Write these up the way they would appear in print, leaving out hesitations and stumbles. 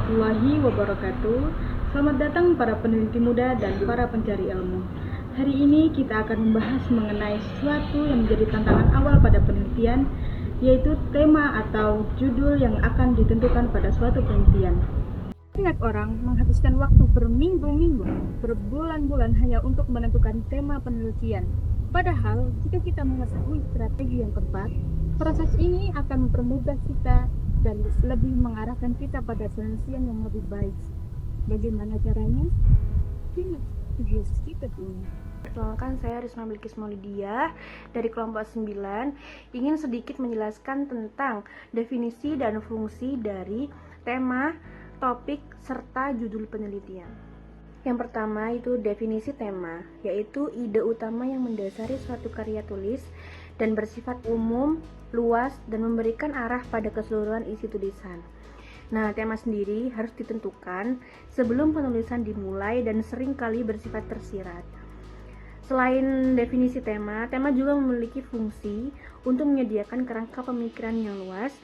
warahmatullahi wabarakatuh. Selamat datang para peneliti muda dan para pencari ilmu. Hari ini kita akan membahas mengenai sesuatu yang menjadi tantangan awal pada penelitian, yaitu tema atau judul yang akan ditentukan pada suatu penelitian. Banyak orang menghabiskan waktu berminggu-minggu, berbulan-bulan hanya untuk menentukan tema penelitian. Padahal, jika kita mengetahui strategi yang tepat, proses ini akan mempermudah kita dan lebih mengarahkan kita pada penelitian yang lebih baik. Bagaimana caranya? Ini video kita dulu. Perkenalkan, saya Risma Bilkis Maulidia dari kelompok 9 ingin sedikit menjelaskan tentang definisi dan fungsi dari tema, topik, serta judul penelitian. Yang pertama itu definisi tema, yaitu ide utama yang mendasari suatu karya tulis dan bersifat umum, luas, dan memberikan arah pada keseluruhan isi tulisan. Nah, tema sendiri harus ditentukan sebelum penulisan dimulai dan seringkali bersifat tersirat. Selain definisi tema juga memiliki fungsi untuk menyediakan kerangka pemikiran yang luas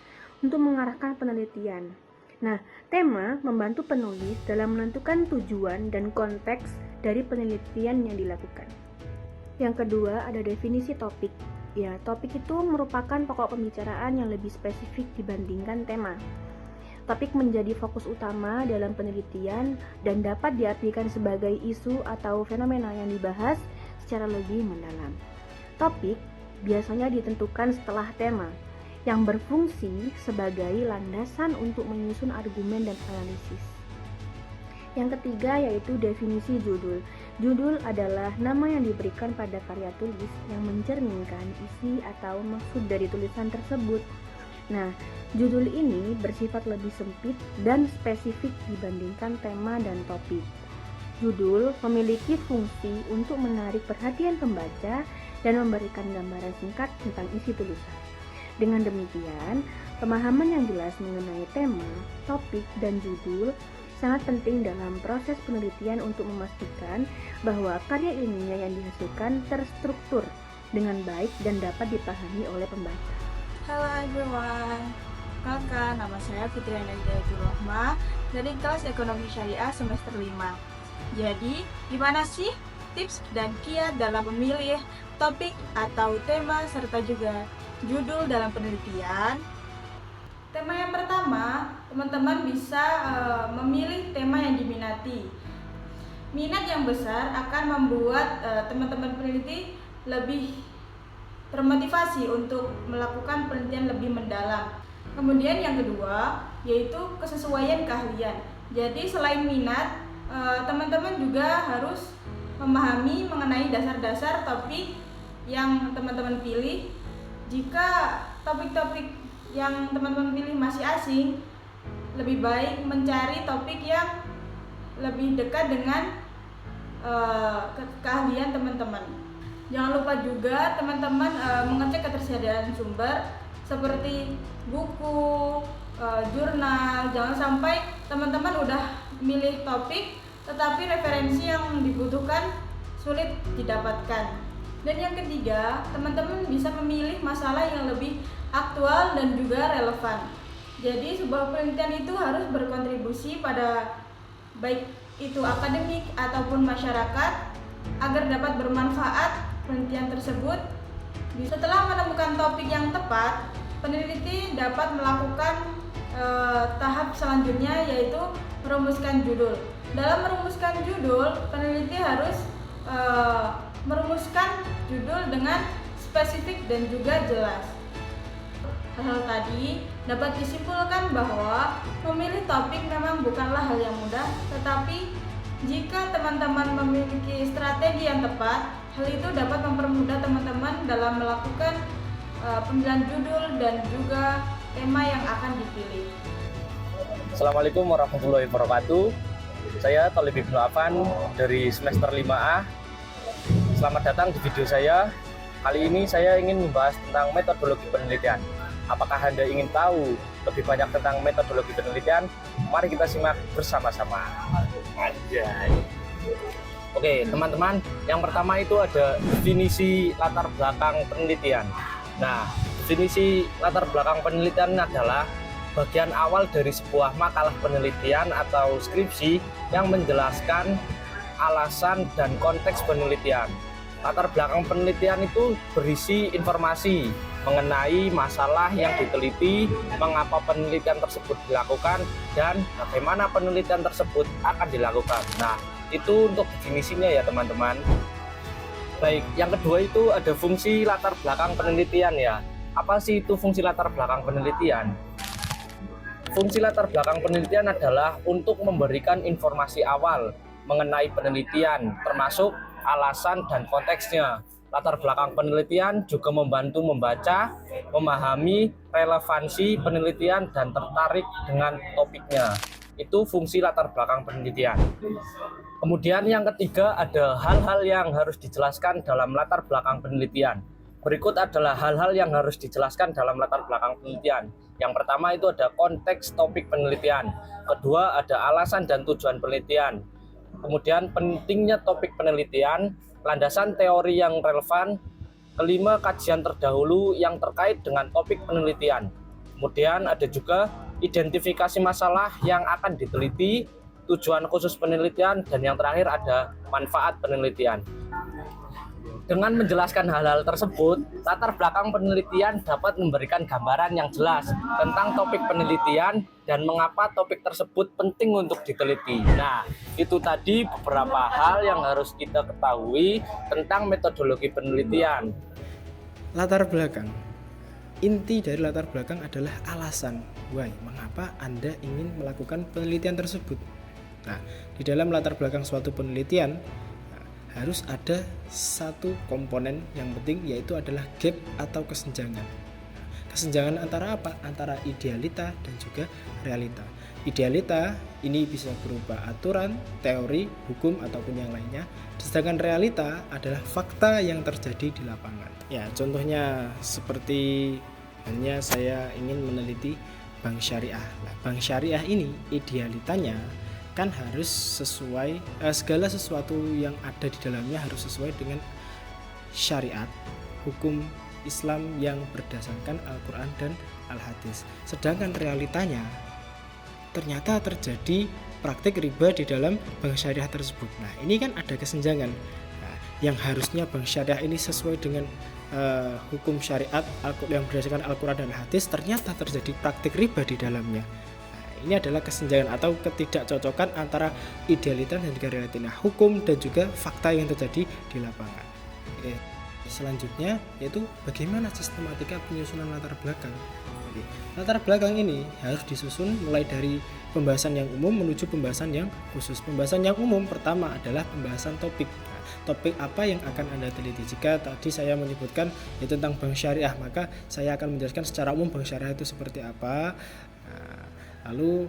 untuk mengarahkan penelitian. Nah, tema membantu penulis dalam menentukan tujuan dan konteks dari penelitian yang dilakukan. Yang kedua, ada definisi topik. Ya, topik itu merupakan pokok pembicaraan yang lebih spesifik dibandingkan tema. Topik menjadi fokus utama dalam penelitian dan dapat diartikan sebagai isu atau fenomena yang dibahas secara lebih mendalam. Topik biasanya ditentukan setelah tema, yang berfungsi sebagai landasan untuk menyusun argumen dan analisis. Yang ketiga yaitu definisi judul. Judul adalah nama yang diberikan pada karya tulis yang mencerminkan isi atau maksud dari tulisan tersebut. Nah, judul ini bersifat lebih sempit dan spesifik dibandingkan tema dan topik. Judul memiliki fungsi untuk menarik perhatian pembaca dan memberikan gambaran singkat tentang isi tulisan. Dengan demikian, pemahaman yang jelas mengenai tema, topik, dan judul sangat penting dalam proses penelitian untuk memastikan bahwa karya ilmiah yang dihasilkan terstruktur dengan baik dan dapat dipahami oleh pembaca. Halo everyone, perkenalkan nama saya Fitri Anagidayatul Rahma dari kelas Ekonomi Syariah semester 5. Jadi, gimana sih tips dan kiat dalam memilih topik atau tema serta juga judul dalam penelitian? Tema yang pertama, teman-teman bisa memilih tema yang diminati. Minat yang besar akan membuat teman-teman peneliti lebih termotivasi untuk melakukan penelitian lebih mendalam. Kemudian yang kedua, yaitu kesesuaian keahlian. Jadi selain minat, teman-teman juga harus memahami mengenai dasar-dasar topik yang teman-teman pilih. Jika topik-topik yang teman-teman pilih masih asing, lebih baik mencari topik yang lebih dekat dengan keahlian teman-teman. Jangan lupa juga teman-teman mengecek ketersediaan sumber seperti buku, jurnal. Jangan sampai teman-teman udah milih topik tetapi referensi yang dibutuhkan sulit didapatkan. Dan yang ketiga, teman-teman bisa memilih masalah yang lebih aktual dan juga relevan. Jadi sebuah penelitian itu harus berkontribusi pada baik itu akademik ataupun masyarakat agar dapat bermanfaat penelitian tersebut. Setelah menemukan topik yang tepat, peneliti dapat melakukan tahap selanjutnya yaitu merumuskan judul. Dalam merumuskan judul, peneliti harus merumuskan judul dengan spesifik dan juga jelas. Hal tadi dapat disimpulkan bahwa memilih topik memang bukanlah hal yang mudah, tetapi jika teman-teman memiliki strategi yang tepat, hal itu dapat mempermudah teman-teman dalam melakukan pemilihan judul dan juga tema yang akan dipilih. Assalamualaikum warahmatullahi wabarakatuh. Saya Thalib Ibnu Afan dari semester 5A. Selamat datang di video saya. Kali ini saya ingin membahas tentang metodologi penelitian. Apakah Anda ingin tahu lebih banyak tentang metodologi penelitian? Mari kita simak bersama-sama. Anjay. Oke, teman-teman, yang pertama itu ada definisi latar belakang penelitian. Nah, definisi latar belakang penelitian adalah bagian awal dari sebuah makalah penelitian atau skripsi yang menjelaskan alasan dan konteks penelitian. Latar belakang penelitian itu berisi informasi mengenai masalah yang diteliti, mengapa penelitian tersebut dilakukan, dan bagaimana penelitian tersebut akan dilakukan. Nah, itu untuk definisinya ya teman-teman. Baik, yang kedua itu ada fungsi latar belakang penelitian ya. Apa sih itu fungsi latar belakang penelitian? Fungsi latar belakang penelitian adalah untuk memberikan informasi awal mengenai penelitian, termasuk alasan dan konteksnya. Latar belakang penelitian juga membantu membaca, memahami relevansi penelitian, dan tertarik dengan topiknya. Itu fungsi latar belakang penelitian. Kemudian yang ketiga ada hal-hal yang harus dijelaskan dalam latar belakang penelitian. Berikut adalah hal-hal yang harus dijelaskan dalam latar belakang penelitian. Yang pertama itu ada konteks topik penelitian. Kedua ada alasan dan tujuan penelitian. Kemudian pentingnya topik penelitian, landasan teori yang relevan. Kelima, kajian terdahulu yang terkait dengan topik penelitian. Kemudian ada juga identifikasi masalah yang akan diteliti, tujuan khusus penelitian, dan yang terakhir ada manfaat penelitian. Dengan menjelaskan hal-hal tersebut, latar belakang penelitian dapat memberikan gambaran yang jelas tentang topik penelitian dan mengapa topik tersebut penting untuk diteliti. Nah, itu tadi beberapa hal yang harus kita ketahui tentang metodologi penelitian. Latar belakang. Inti dari latar belakang adalah alasan why, mengapa Anda ingin melakukan penelitian tersebut. Nah, di dalam latar belakang suatu penelitian harus ada satu komponen yang penting, yaitu adalah gap atau kesenjangan. Kesenjangan antara apa? Antara idealita dan juga realita. Idealita ini bisa berupa aturan, teori, hukum, ataupun yang lainnya. Sedangkan realita adalah fakta yang terjadi di lapangan. Ya, contohnya seperti halnya saya ingin meneliti bank syariah. Nah, bank syariah ini idealitanya kan harus sesuai, segala sesuatu yang ada di dalamnya harus sesuai dengan syariat, hukum Islam yang berdasarkan Al-Quran dan Al-Hadis. Sedangkan realitanya ternyata terjadi praktik riba di dalam bank syariah tersebut. Nah, ini kan ada kesenjangan. Nah, yang harusnya bank syariah ini sesuai dengan hukum syariat yang berdasarkan Al-Quran dan Al-Hadis, ternyata terjadi praktik riba di dalamnya. Ini adalah kesenjangan atau ketidakcocokan antara idealitas dan juga realita, hukum dan juga fakta yang terjadi di lapangan. Oke. Selanjutnya yaitu bagaimana sistematika penyusunan latar belakang. Oke. Latar belakang ini harus disusun mulai dari pembahasan yang umum menuju pembahasan yang khusus. Pembahasan yang umum pertama adalah pembahasan topik. Nah, topik apa yang akan Anda teliti? Jika tadi saya menyebutkan yaitu tentang bank syariah, maka saya akan menjelaskan secara umum bank syariah itu seperti apa. Lalu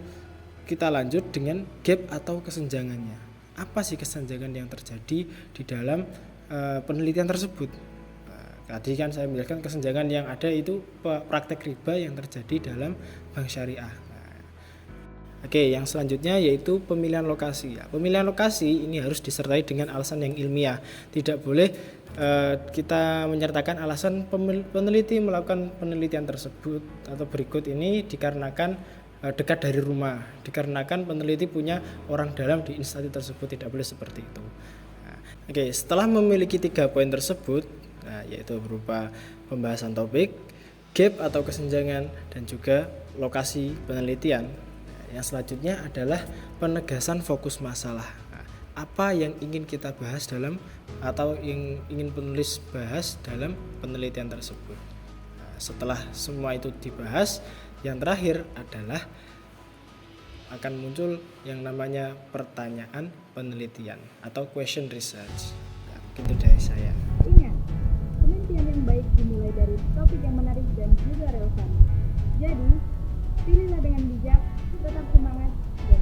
kita lanjut dengan gap atau kesenjangannya. Apa sih kesenjangan yang terjadi di dalam penelitian tersebut? Tadi kan saya menjelaskan kesenjangan yang ada itu praktek riba yang terjadi dalam bank syariah. Oke, yang selanjutnya yaitu pemilihan lokasi. Pemilihan lokasi ini harus disertai dengan alasan yang ilmiah. Tidak boleh kita menyertakan alasan peneliti melakukan penelitian tersebut atau berikut ini dikarenakan dekat dari rumah, dikarenakan peneliti punya orang dalam di instansi tersebut. Tidak boleh seperti itu. Oke, setelah memiliki 3 poin tersebut, yaitu berupa pembahasan topik, gap atau kesenjangan, dan juga lokasi penelitian, yang selanjutnya adalah penegasan fokus masalah. Apa yang ingin kita bahas dalam atau yang ingin penulis bahas dalam penelitian tersebut. Setelah semua itu dibahas, yang terakhir adalah akan muncul yang namanya pertanyaan penelitian atau question research. Begitu dari saya. Ingat, penelitian yang baik dimulai dari topik yang menarik dan juga relevan. Jadi, pilihlah dengan bijak, tetap semangat, dan